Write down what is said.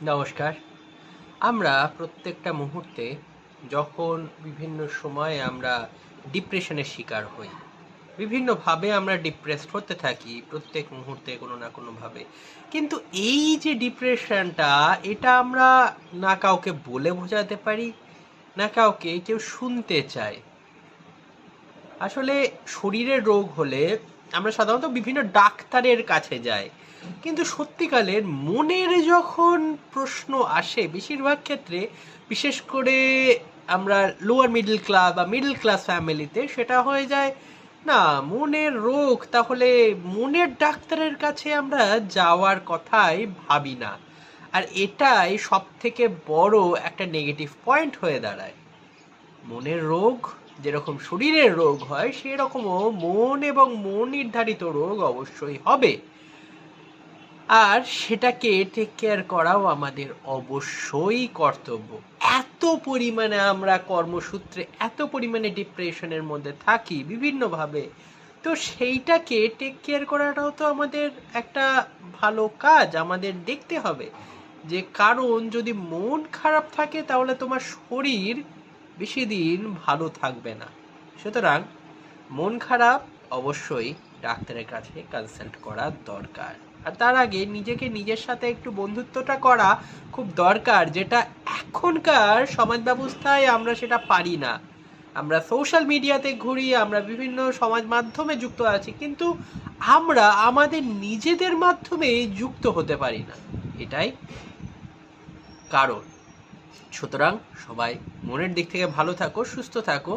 নমস্কার। আমরা প্রত্যেকটা মুহূর্তে যখন বিভিন্ন সময়ে আমরা ডিপ্রেশনের শিকার হই, বিভিন্নভাবে আমরা ডিপ্রেসড হতে থাকি প্রত্যেক মুহূর্তে কোনো না কোনোভাবে। কিন্তু এই যে ডিপ্রেশনটা, এটা আমরা না কাউকে বলে বোঝাতে পারি, না কাউকে কেউ শুনতে চায়। আসলে শরীরের রোগ হলে আমরা সাধারণত বিভিন্ন ডাক্তারের কাছে যাই, কিন্তু সত্যিকারের মনের যখন প্রশ্ন আসে বেশিরভাগ ক্ষেত্রে, বিশেষ করে আমরা লোয়ার মিডল ক্লাস বা মিডল ক্লাস ফ্যামিলিতে, সেটা হয়ে যায় না মনের রোগ, তাহলে মনের ডাক্তারের কাছে আমরা যাওয়ার কথাই ভাবি না। আর এটাই সব থেকে বড় একটা নেগেটিভ পয়েন্ট হয়ে দাঁড়ায়। মনের রোগ যেরকম শরীরের রোগ হয়, সেরকমও মন এবং মন নির্ধারিত রোগ অবশ্যই হবে। আর সেটাকে টেক কেয়ার করাও আমাদের অবশ্যই কর্তব্য। এত পরিমাণে আমরা কর্মসূত্রে এত পরিমাণে ডিপ্রেশনের মধ্যে থাকি বিভিন্নভাবে, তো সেইটাকে টেক কেয়ার করাটাও তো আমাদের একটা ভালো কাজ। আমাদের দেখতে হবে যে, কারণ যদি মন খারাপ থাকে তাহলে তোমার শরীর বেশি দিন ভালো থাকবে না। সুতরাং মন খারাপ অবশ্যই ডাক্তারের কাছে কনসাল্ট করা দরকার। আর তার আগে নিজেকে নিজের সাথে একটু বন্ধুত্বটা করা খুব দরকার, যেটা এখনকার সমাজ ব্যবস্থায় আমরা সেটা পারি না। আমরা সোশ্যাল মিডিয়াতে ঘুরি, আমরা বিভিন্ন সমাজ মাধ্যমে যুক্ত আছি, কিন্তু আমরা আমাদের নিজেদের মাধ্যমে যুক্ত হতে পারি না। এটাই কারণ। সুতরাং সবাই মনের দিক থেকে ভালো থাকো, সুস্থ থাকো।